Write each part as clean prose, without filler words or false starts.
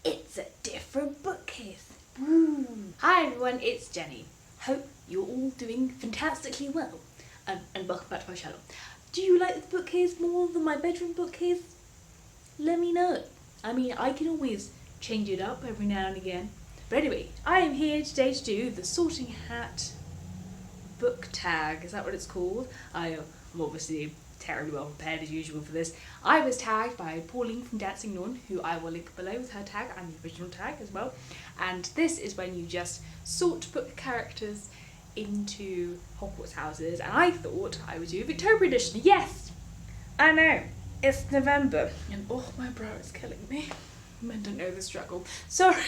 It's a different bookcase. Woo. Hi everyone, it's Jenny. Hope you're all doing fantastically well. And welcome back to my channel. Do you like the bookcase more than my bedroom bookcase? Let me know. I mean, I can always change it up every now and again. But anyway, I am here today to do the Sorting Hat book tag. Is that what it's called? I'm obviously terribly well prepared as usual for this. I was tagged by Pauline from Dancing Nun, who I will link below with her tag and the original tag as well. And this is when you just sort book characters into Hogwarts houses, and I thought I would do a Victober edition. Yes, I know, it's November, and oh, my brow is killing me. Men don't know the struggle. Sorry.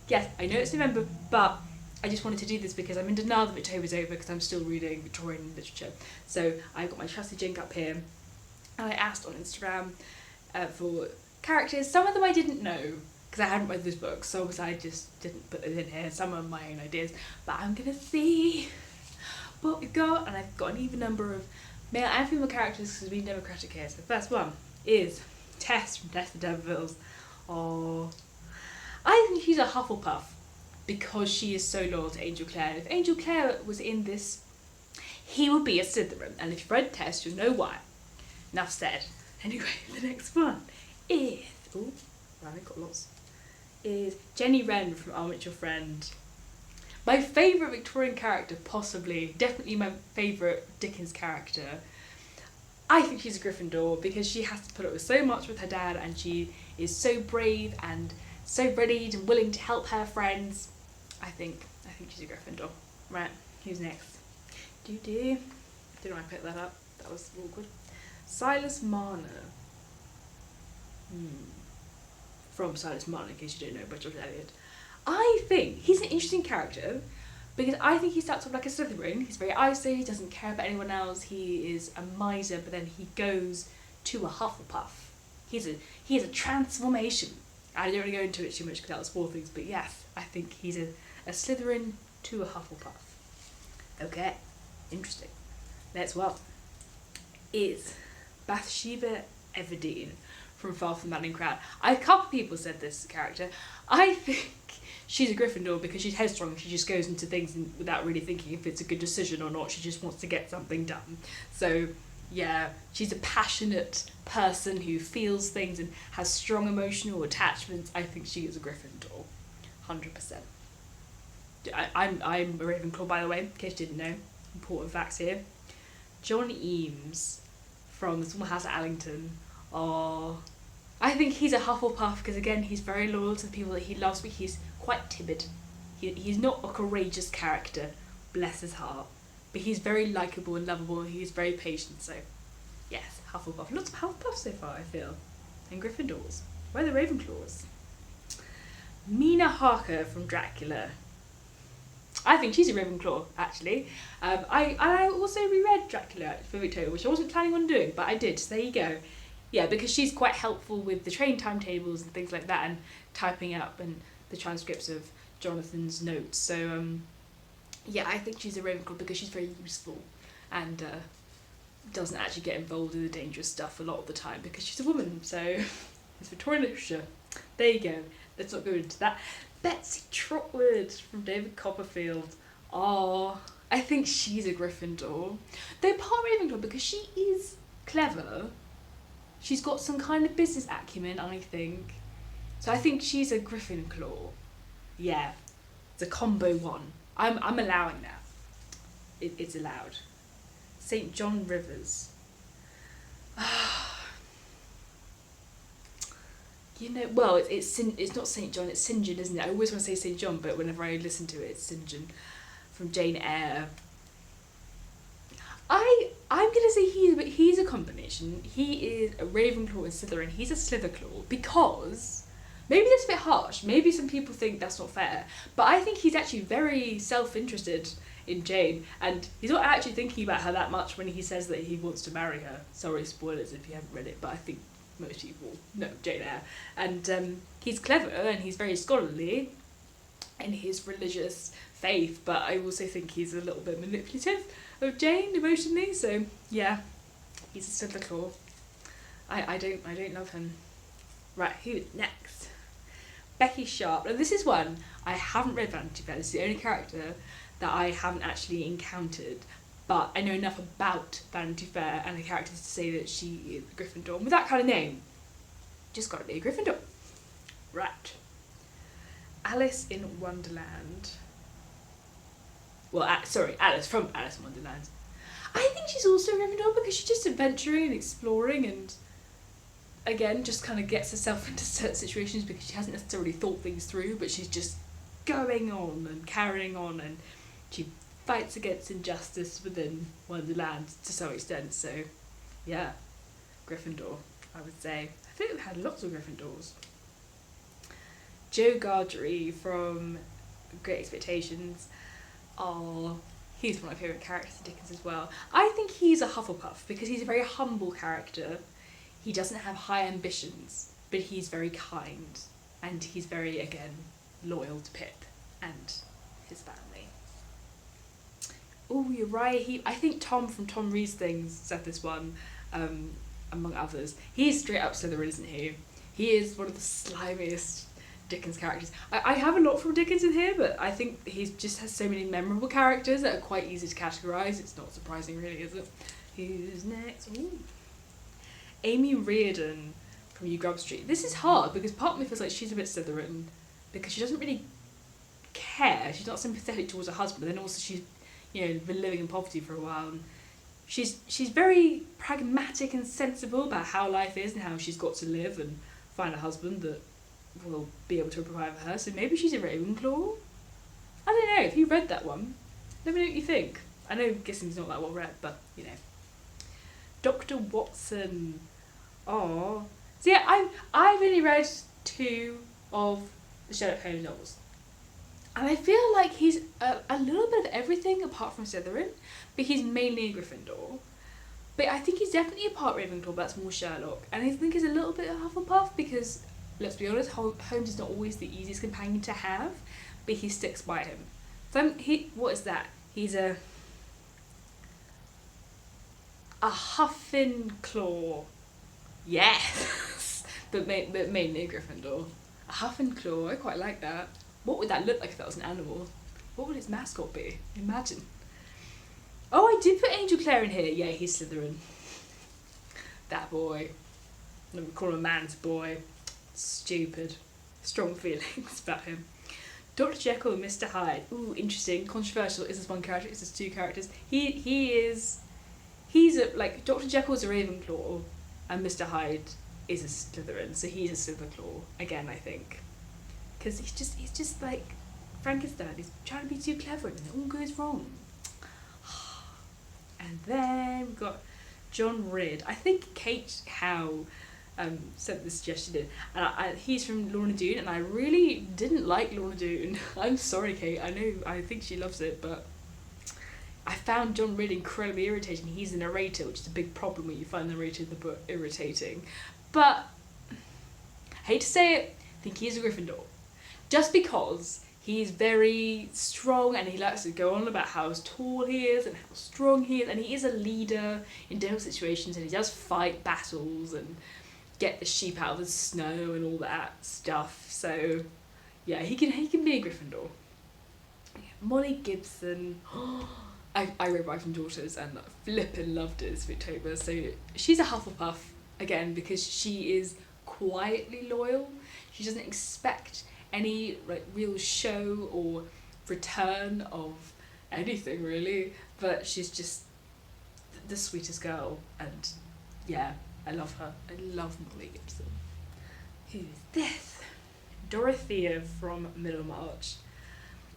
Yes, I know it's November, but I just wanted to do this because I'm in denial that Victober's over because I'm still reading Victorian literature. So I've got my trusty jink up here, and I asked on Instagram for characters. Some of them I didn't know because I hadn't read this book, so I just didn't put it in here. Some of my own ideas, but I'm gonna see what we've got, and I've got an even number of male and female characters because we're democratic here. So the first one is Tess from Tess the D'Urbervilles. Oh, I think she's a Hufflepuff because she is so loyal to Angel Clare. And if Angel Clare was in this, he would be a Slytherin. And if you've read Tess, you'll know why. Enough said. Anyway, the next one is, oh, I've got lots, is Jenny Wren from Our Mutual Friend. My favourite Victorian character, possibly, definitely my favourite Dickens character. I think she's a Gryffindor because she has to put up with so much with her dad, and she is so brave and so ready and willing to help her friends. I think she's a Gryffindor. Right, who's next? Didn't I pick that up? That was awkward. Silas Marner. From Silas Marner, in case you don't know, by George Eliot. I think he's an interesting character because I think he starts off like a Slytherin. He's very isolated, he doesn't care about anyone else, he is a miser, but then he goes to a Hufflepuff. He's a transformation. I don't want to go into it too much because that was four things, but yes, I think he's a Slytherin to a Hufflepuff. Okay, interesting. Next one is Bathsheba Everdeen from Far From the Madding Crowd. A couple people said this character. I think she's a Gryffindor because she's headstrong. She just goes into things without really thinking if it's a good decision or not. She just wants to get something done. So yeah, she's a passionate person who feels things and has strong emotional attachments. I think she is a Gryffindor, 100%. I'm a Ravenclaw, by the way, in case you didn't know. Important facts here. John Eames from The Small House at Allington. Oh, I think he's a Hufflepuff because again he's very loyal to the people that he loves, but he's quite timid. He's not a courageous character, bless his heart, but he's very likeable and lovable, and he's very patient. So yes, Hufflepuff. Lots of Hufflepuffs so far, I feel, and Gryffindors. Where are the Ravenclaws? Mina Harker from Dracula. I think she's a Ravenclaw, actually. I also reread Dracula for Victober, which I wasn't planning on doing, but I did, so there you go. Yeah, because she's quite helpful with the train timetables and things like that, and typing up and the transcripts of Jonathan's notes. So yeah, I think she's a Ravenclaw because she's very useful and doesn't actually get involved in the dangerous stuff a lot of the time because she's a woman. So it's Victorian literature. There you go. Let's not go into that. Betsy Trotwood from David Copperfield. Oh, I think she's a Gryffindor. Though part Ravenclaw because she is clever. She's got some kind of business acumen, I think. So I think she's a Gryffindor. Yeah, it's a combo one. I'm allowing that. It's allowed. St. John Rivers. You know, well, it's not St. John, it's St. John, isn't it? I always want to say St. John, but whenever I listen to it, it's St. John from Jane Eyre. I'm gonna say he's a combination. He is a Ravenclaw and Slytherin. He's a Slytherclaw because maybe that's a bit harsh. Maybe some people think that's not fair, but I think he's actually very self-interested in Jane, and he's not actually thinking about her that much when he says that he wants to marry her. Sorry, spoilers if you haven't read it, but I think most people know Jane Eyre. And he's clever and he's very scholarly in his religious faith, but I also think he's a little bit manipulative of Jane emotionally. So yeah, he's a Slytherclaw. I don't love him. Right, who's next? Becky Sharp. Now this is one I haven't read Vanity Fair. This is the only character that I haven't actually encountered, but I know enough about Vanity Fair and the characters to say that she is a Gryffindor. And with that kind of name, just gotta be a Gryffindor. Right. Alice in Wonderland. Well, Alice from Alice in Wonderland. I think she's also a Gryffindor because she's just adventuring and exploring and, again, just kind of gets herself into certain situations because she hasn't necessarily thought things through, but she's just going on and carrying on, and she fights against injustice within Wonderland to some extent. So, yeah, Gryffindor, I would say. I think we've had lots of Gryffindors. Joe Gargery from Great Expectations. Oh, he's one of my favourite characters in Dickens as well. I think he's a Hufflepuff because he's a very humble character. He doesn't have high ambitions, but he's very kind, and he's very, again, loyal to Pip and his family. Oh, you're right. I think Tom from Tom Reads Things said this one, among others. He's straight up Slytherin, isn't he? He is one of the slimiest Dickens characters. I have a lot from Dickens in here, but I think he just has so many memorable characters that are quite easy to categorise. It's not surprising, really, is it? Who's next? Ooh. Amy Reardon from You Grub Street. This is hard because part of me feels like she's a bit Slytherin because she doesn't really care. She's not sympathetic towards her husband, but then also she's, been living in poverty for a while. And she's very pragmatic and sensible about how life is and how she's got to live and find a husband that will be able to provide for her. So maybe she's a Ravenclaw? I don't know. If you read that one, let me know what you think. I know guessing's not that well read, but, Dr. Watson. Oh. So yeah, I've only read 2 of the Sherlock Holmes novels. And I feel like he's a little bit of everything apart from Slytherin, but he's mainly a Gryffindor. But I think he's definitely a part Ravenclaw, but that's more Sherlock. And I think he's a little bit of Hufflepuff because, let's be honest, Holmes is not always the easiest companion to have, but he sticks by him. So what is that? He's a Hufflepuff. Yes! but mainly a Gryffindor. A Hufflepuff, I quite like that. What would that look like if that was an animal? What would its mascot be? Imagine. Oh, I did put Angel Clare in here. Yeah, he's Slytherin. That boy. I'm going to call him a man's boy. Stupid. Strong feelings about him. Dr. Jekyll and Mr. Hyde. Ooh, interesting. Controversial. Is this one character? Is this 2 characters? He's Dr. Jekyll is a Ravenclaw and Mr. Hyde is a Slytherin, so he's a Slytherin again, I think. Because he's just like Frankenstein. He's trying to be too clever and it all goes wrong. And then we've got John Ridd. I think Kate Howe sent the suggestion in, and he's from Lorna Doone, and I really didn't like Lorna Doone. I'm sorry, Kate. I think she loves it, but I found John Ridd incredibly irritating. He's the narrator, which is a big problem when you find the narrator of the book irritating. But I hate to say it, I think he's a Gryffindor. Just because he's very strong and he likes to go on about how tall he is and how strong he is, and he is a leader in difficult situations, and he does fight battles and get the sheep out of the snow and all that stuff. So yeah, he can be a Gryffindor. Molly Gibson. I read Wife and Daughters and flippin' loved it as Victober. So she's a Hufflepuff again because she is quietly loyal. She doesn't expect any real show or return of anything really, but she's just the sweetest girl, and yeah, I love her. I love Molly Gibson. Who's this? Dorothea from Middlemarch.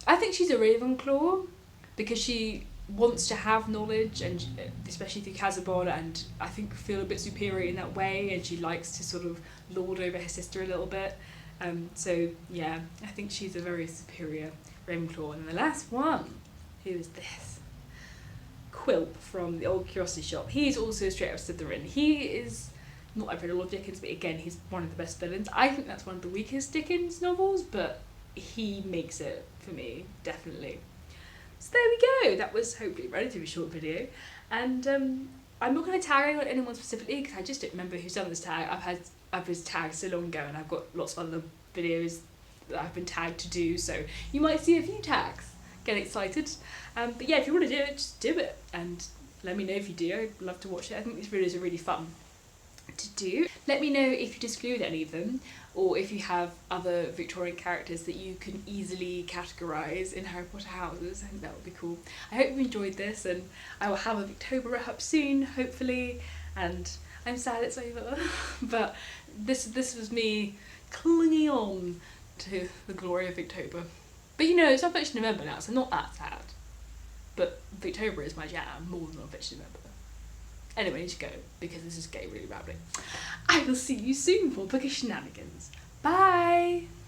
I think she's a Ravenclaw because she wants to have knowledge, and especially through Casabon, and I think feel a bit superior in that way, and she likes to sort of lord over her sister a little bit. So yeah, I think she's a very superior Ravenclaw. And the last one, who is this? Quilp from the Old Curiosity Shop. He's also straight up Slytherin. He is, not I've read a lot of Dickens, but again, he's one of the best villains. I think that's one of the weakest Dickens novels, but he makes it for me, definitely. So there we go. That was hopefully a relatively short video. And I'm not going to tag anyone specifically because I just don't remember who's done this tag. I've had this tag so long ago, and I've got lots of other videos that I've been tagged to do, so you might see a few tags. Get excited. But yeah, if you want to do it, just do it, and let me know if you do. I'd love to watch it. I think these videos are really fun to do. Let me know if you disagree with any of them, or if you have other Victorian characters that you can easily categorise in Harry Potter houses. I think that would be cool. I hope you enjoyed this, and I will have a Victober wrap-up soon, hopefully, and I'm sad it's over, but this was me clinging on to the glory of Victober. But you know, it's non-fiction November now, so I'm not that sad. But Victober is my jam more than non-fiction November. Anyway, I need to go because this is getting really rambling. I will see you soon for Bookish Shenanigans. Bye!